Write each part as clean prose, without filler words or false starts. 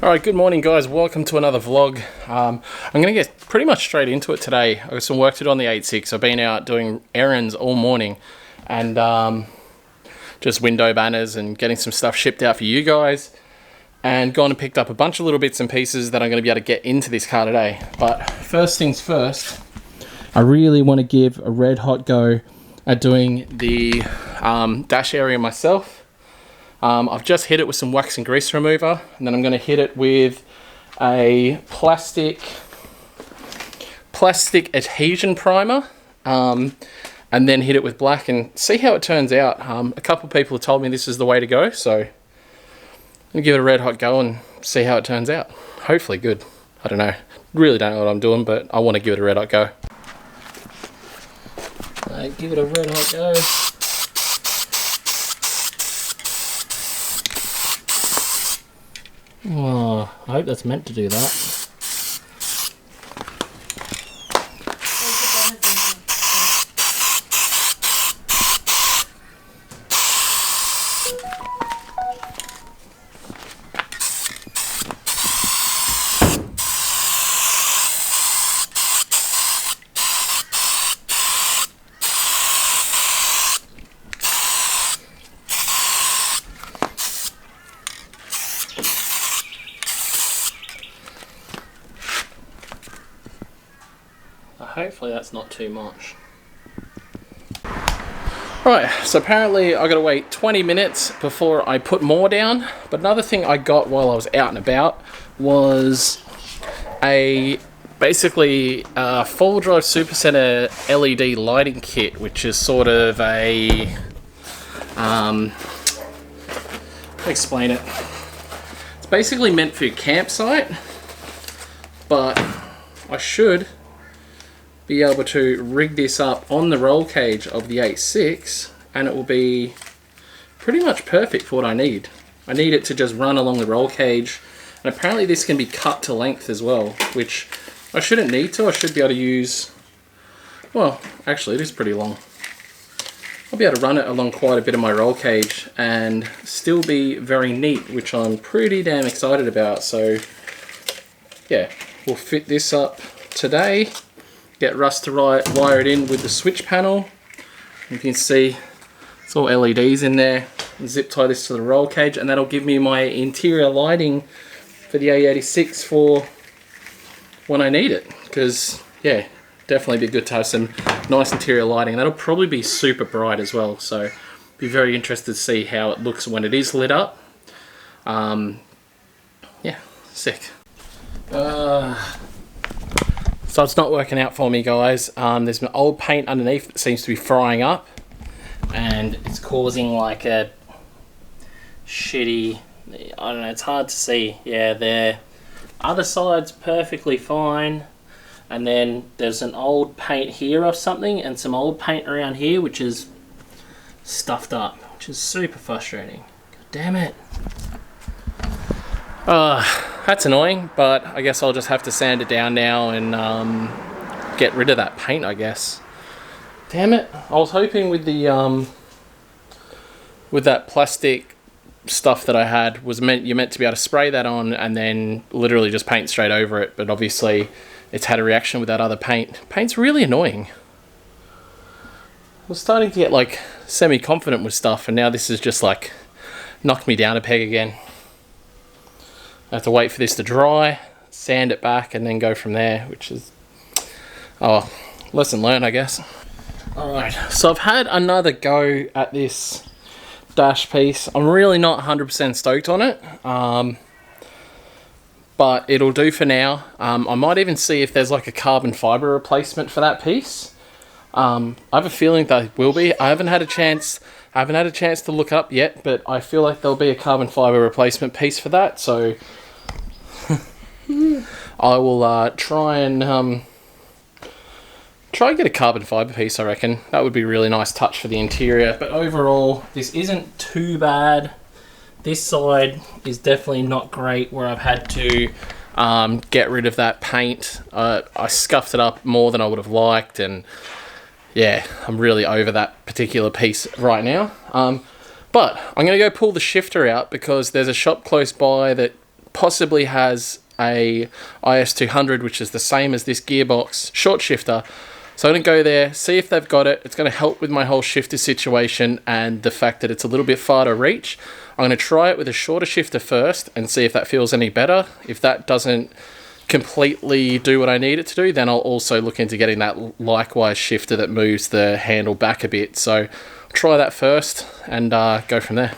Alright, good morning guys, welcome to another vlog. I'm going to get pretty much straight into it today. I've got some work to do on the ae86. I've been out doing errands all morning and just window banners and getting some stuff shipped out for you guys, and gone and picked up a bunch of little bits and pieces that I'm going to be able to get into this car today. But first things first, I really want to give a red hot go at doing the dash area myself. I've just hit it with some wax and grease remover, and then I'm going to hit it with a plastic adhesion primer, and then hit it with black and see how it turns out. A couple of people have told me this is the way to go, so I'm going to give it a red hot go and see how it turns out. Hopefully good. I don't know. Really don't know what I'm doing, but I want to give it a red hot go. Give it a red hot go. Oh, I hope that's meant to do that. Hopefully that's not too much. Right, so apparently I gotta wait 20 minutes before I put more down. But another thing I got while I was out and about was basically a full drive supercenter LED lighting kit, which is sort of a explain it. It's basically meant for your campsite, but I should be able to rig this up on the roll cage of the ae86 and it will be pretty much perfect for what I need. I need it to just run along the roll cage, and apparently this can be cut to length as well, which I shouldn't need to. I should be able to use, well actually it is pretty long. I'll be able to run it along quite a bit of my roll cage and still be very neat, which I'm pretty damn excited about. So yeah, we'll fit this up today. Get Russ to wire it in with the switch panel. You can see it's all LEDs in there. Zip tie this to the roll cage, and that'll give me my interior lighting for the ae86 for when I need it. Because yeah, definitely be good to have some nice interior lighting. That'll probably be super bright as well, so be very interested to see how it looks when it is lit up. Yeah, sick. So it's not working out for me, guys. There's an old paint underneath that seems to be frying up, and it's causing like a shitty, I don't know, it's hard to see. Yeah, the other side's perfectly fine, and then there's an old paint here or something, and some old paint around here which is stuffed up, which is super frustrating. God damn it. That's annoying, but I guess I'll just have to sand it down now and get rid of that paint, I guess. Damn it. I was hoping with the with that plastic stuff that I had you're meant to be able to spray that on and then literally just paint straight over it, but obviously it's had a reaction with that other paint. Paint's really annoying. I was starting to get like semi-confident with stuff, and now this has just like knocked me down a peg again. I have to wait for this to dry, sand it back, and then go from there, which is, oh, lesson learned, I guess. Alright, so I've had another go at this dash piece. I'm really not 100% stoked on it, but it'll do for now. I might even see if there's like a carbon fibre replacement for that piece. I have a feeling there will be. I haven't had a chance to look up yet, but I feel like there'll be a carbon fibre replacement piece for that, so I will try and get a carbon fibre piece, I reckon. That would be a really nice touch for the interior. But overall, this isn't too bad. This side is definitely not great, where I've had to get rid of that paint. I scuffed it up more than I would have liked, and yeah, I'm really over that particular piece right now. But I'm going to go pull the shifter out because there's a shop close by that possibly has a IS200, which is the same as this gearbox short shifter. So I'm going to go there, see if they've got it. It's going to help with my whole shifter situation and the fact that it's a little bit far to reach. I'm going to try it with a shorter shifter first and see if that feels any better. If that doesn't completely do what I need it to do, then I'll also look into getting that likewise shifter that moves the handle back a bit. So I'll try that first and go from there.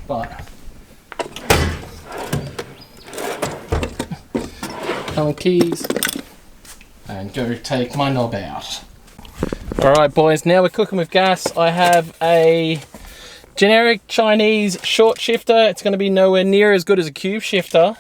But keys and go take my knob out. Alright boys, now we're cooking with gas. I have a generic Chinese short shifter. It's going to be nowhere near as good as a cube shifter,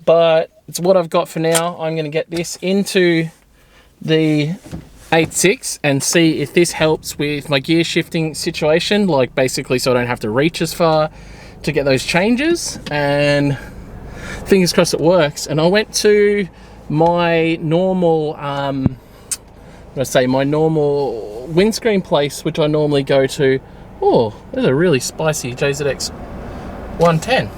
but it's what I've got for now. I'm going to get this into the ae86 and see if this helps with my gear shifting situation, like basically so I don't have to reach as far to get those changes, and fingers crossed it works. And I went to my normal my normal windscreen place, which I normally go to. Oh, there's a really spicy JZX 110.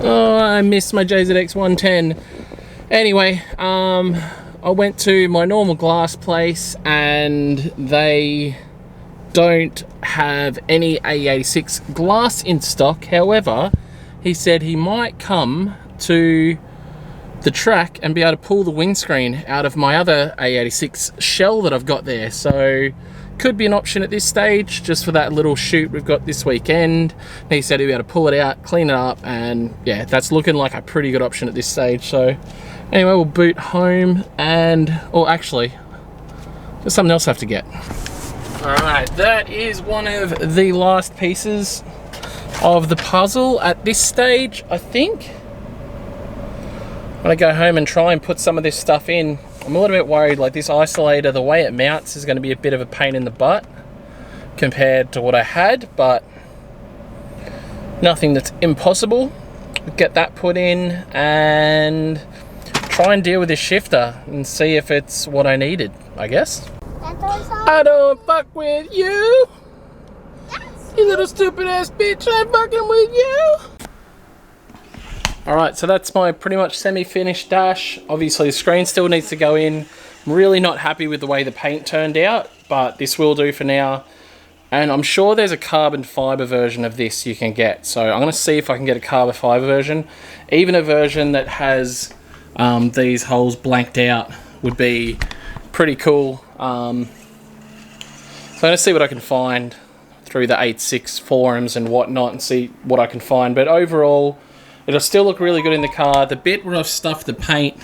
Oh, I missed my JZX 110. Anyway, I went to my normal glass place and they don't have any ae86 glass in stock. However, he said he might come to the track and be able to pull the windscreen out of my other ae86 shell that I've got there. So could be an option at this stage, just for that little shoot we've got this weekend. He said he'd be able to pull it out, clean it up, and yeah, that's looking like a pretty good option at this stage. So anyway, we'll boot home and, or actually, there's something else I have to get. All right, that is one of the last pieces of the puzzle at this stage, I think. I'm gonna go home and try and put some of this stuff in. I'm a little bit worried, like this isolator, the way it mounts is gonna be a bit of a pain in the butt compared to what I had, but nothing that's impossible. Get that put in and try and deal with this shifter and see if it's what I needed, I guess. I don't fuck with you. You little stupid ass bitch, I'm fucking with you. Alright, so that's my pretty much semi-finished dash. Obviously the screen still needs to go in. I'm really not happy with the way the paint turned out, but this will do for now. And I'm sure there's a carbon fiber version of this you can get. So I'm going to see if I can get a carbon fiber version. Even a version that has these holes blanked out would be pretty cool. So I'm going to see what I can find through the ae86 forums and whatnot and see what I can find. But overall, it'll still look really good in the car. The bit where I've stuffed the paint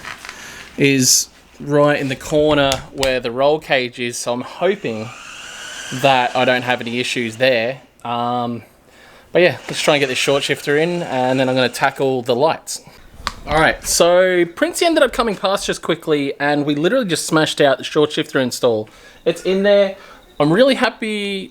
is right in the corner where the roll cage is, so I'm hoping that I don't have any issues there. But yeah, let's try and get this short shifter in, and then I'm going to tackle the lights. Alright, so Princey ended up coming past just quickly, and we literally just smashed out the short shifter install. It's in there. I'm really happy.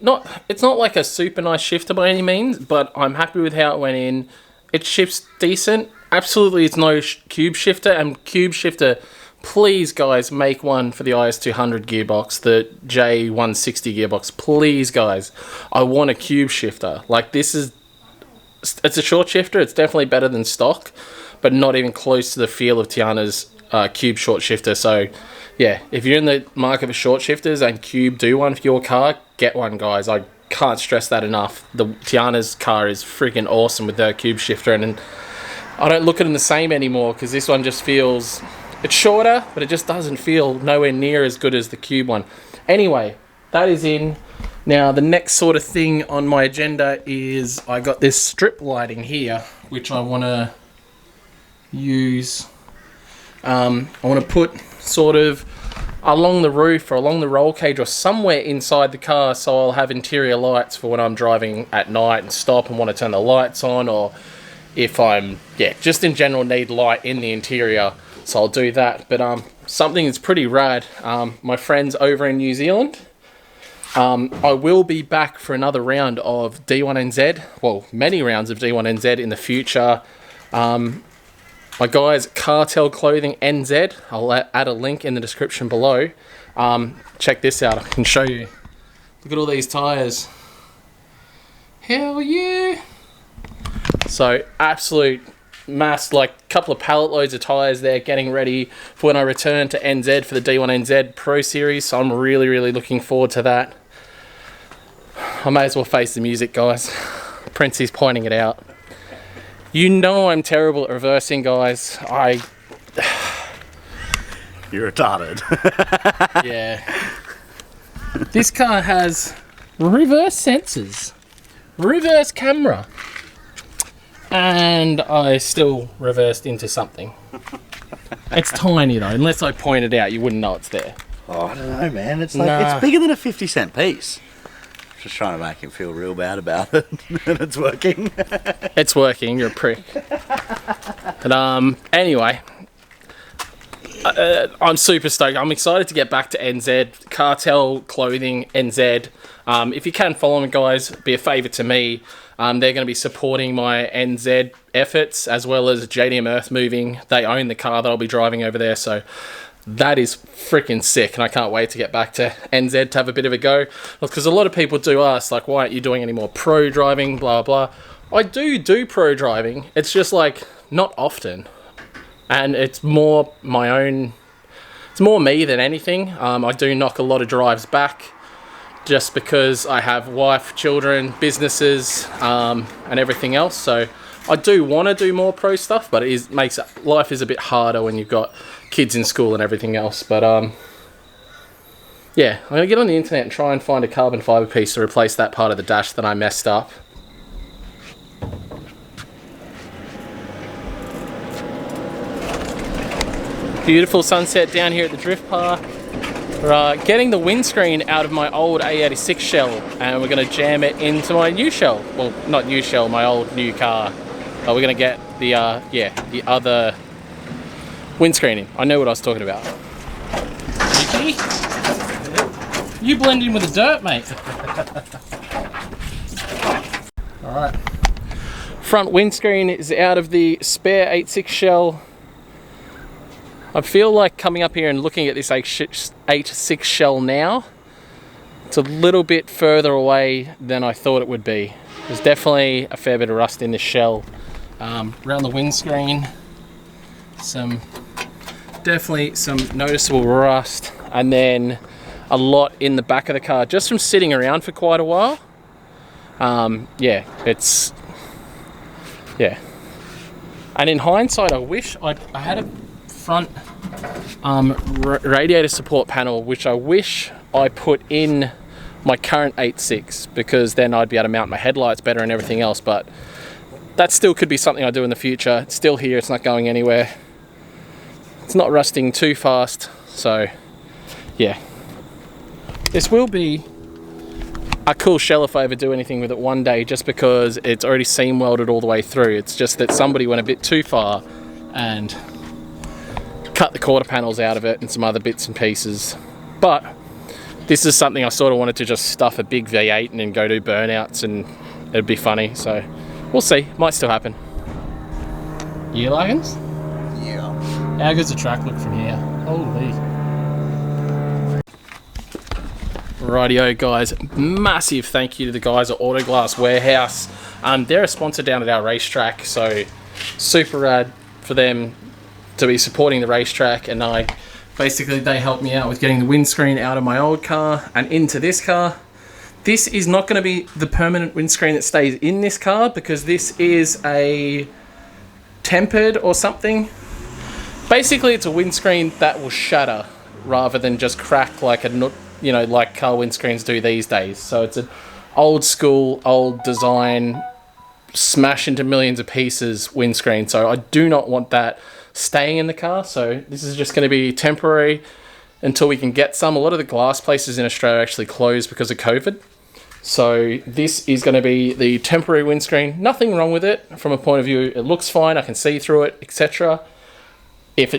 It's not like a super nice shifter by any means, but I'm happy with how it went in. It shifts decent. Absolutely, it's no cube shifter, and cube shifter, please guys, make one for the IS200 gearbox, the J160 gearbox. Please guys, I want a cube shifter. Like it's a short shifter. It's definitely better than stock, but not even close to the feel of Tiana's cube short shifter. So yeah, if you're in the market for short shifters and cube do one for your car, get one guys. I can't stress that enough. The Tiana's car is freaking awesome with their cube shifter, and I don't look at them the same anymore because this one just feels, it's shorter, but it just doesn't feel nowhere near as good as the cube one. Anyway, that is in. Now the next sort of thing on my agenda is I got this strip lighting here, which I want to use. I want to put sort of along the roof or along the roll cage or somewhere inside the car, so I'll have interior lights for when I'm driving at night and stop and want to turn the lights on, or if I'm, just in general need light in the interior, so I'll do that. But something that's pretty rad, my friends over in New Zealand, I will be back for another round of D1NZ, well, many rounds of D1NZ in the future. My guys, Cartel Clothing NZ, I'll add a link in the description below. Check this out, I can show you. Look at all these tyres. Hell yeah! So absolute mass, like a couple of pallet loads of tyres there, getting ready for when I return to NZ for the D1NZ Pro Series. So I'm really, really looking forward to that. I may as well face the music, guys. Princey's pointing it out. You know I'm terrible at reversing, guys. You're retarded. Yeah. This car has reverse sensors, reverse camera, and I still reversed into something. It's tiny though, unless I point it out, you wouldn't know it's there. Oh, I don't know, man. It's like it's bigger than a 50-cent piece. Just trying to make him feel real bad about it, and it's working. It's working. You're a prick. But anyway, I'm super stoked. I'm excited to get back to NZ. Cartel Clothing NZ. If you can follow them, guys, be a favour to me. They're going to be supporting my NZ efforts as well as JDM Earth Moving. They own the car that I'll be driving over there, so that is freaking sick, and I can't wait to get back to NZ to have a bit of a go. Because a lot of people do ask, like, why aren't you doing any more pro driving, blah, blah. I do pro driving. It's just, like, not often. And it's more my own... It's more me than anything. I do knock a lot of drives back just because I have wife, children, businesses, and everything else. So I do want to do more pro stuff, but makes life is a bit harder when you've got kids in school and everything else. But yeah, I'm gonna get on the internet and try and find a carbon fiber piece to replace that part of the dash that I messed up. Beautiful sunset down here at the drift park. We're getting the windscreen out of my old ae86 shell, and we're going to jam it into my new shell. Well, not new shell, my old new car. We're going to get the other windscreen in. I know what I was talking about. Ricky? You blend in with the dirt, mate. Alright. Front windscreen is out of the spare 86 shell. I feel like coming up here and looking at this 86 shell now, it's a little bit further away than I thought it would be. There's definitely a fair bit of rust in this shell. Around the windscreen, definitely some noticeable rust, and then a lot in the back of the car just from sitting around for quite a while. Yeah. And in hindsight, I wish I had a front radiator support panel, which I wish I put in my current 86, because then I'd be able to mount my headlights better and everything else. But that still could be something I do in the future. It's still here, it's not going anywhere. It's not rusting too fast, so yeah. This will be a cool shell if I ever do anything with it one day, just because it's already seam welded all the way through. It's just that somebody went a bit too far and cut the quarter panels out of it and some other bits and pieces. But this is something I sort of wanted to just stuff a big V8 and then go do burnouts, and it'd be funny. So we'll see, might still happen. You Lagans? Yeah. How good's the track look from here? Holy. Rightio guys, massive thank you to the guys at Autoglass Warehouse. They're a sponsor down at our racetrack, so super rad for them to be supporting the racetrack. And they helped me out with getting the windscreen out of my old car and into this car. This is not going to be the permanent windscreen that stays in this car, because this is a tempered or something. Basically, it's a windscreen that will shatter rather than just crack like like car windscreens do these days. So it's an old school, old design, smash into millions of pieces windscreen. So I do not want that staying in the car. So this is just going to be temporary until we can get some. A lot of the glass places in Australia actually closed because of COVID. So this is going to be the temporary windscreen. Nothing wrong with it from a point of view. It looks fine. I can see through it, etc. If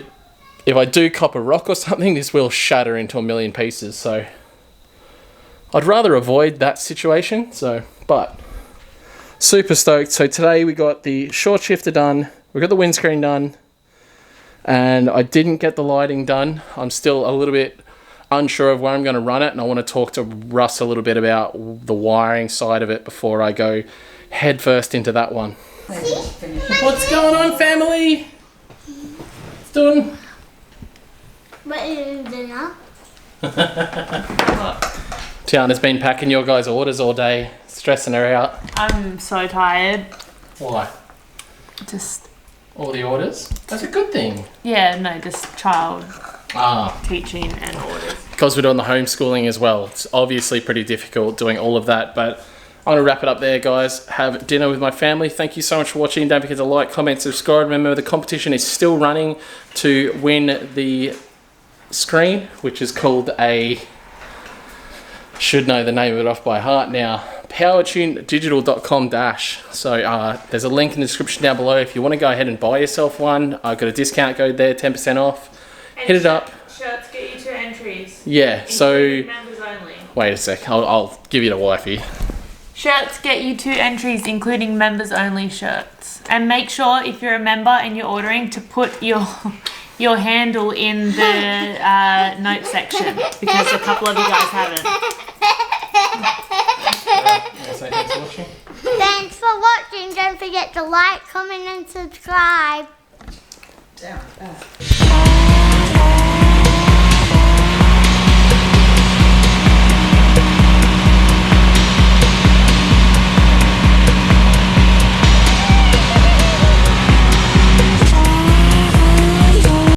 I do cop a rock or something, this will shatter into a million pieces. So I'd rather avoid that situation. But super stoked. So today we got the short shifter done. We got the windscreen done. And I didn't get the lighting done. I'm still a little bit unsure of where I'm going to run it, and I want to talk to Russ a little bit about the wiring side of it before I go headfirst into that one. What's going on, family? What's doing? What is dinner? Tiana's been packing your guys' orders all day, stressing her out. I'm so tired. Why? Just, All the orders? That's a good thing. yeah, no, just child Ah, teaching and orders. because we're doing the homeschooling as well. It's obviously pretty difficult doing all of that, but I'm going to wrap it up there, guys. Have dinner with my family. Thank you so much for watching. Don't forget to like, comment, subscribe. Remember, the competition is still running to win the screen, which is called a... should know the name of it off by heart now. PowerTuneDigital.com dash. So there's a link in the description down below if you want to go ahead and buy yourself one. I've got a discount code there, 10% off. Hit it up. Shirts get you 2 entries. Yeah, so... Members only. Wait a sec. I'll give you the wifey. Shirts get you 2 entries, including members only shirts. And make sure if you're a member and you're ordering to put your handle in the note section, because a couple of you guys haven't. Say thanks for watching. Thanks for watching. Don't forget to like, comment, and subscribe. Down.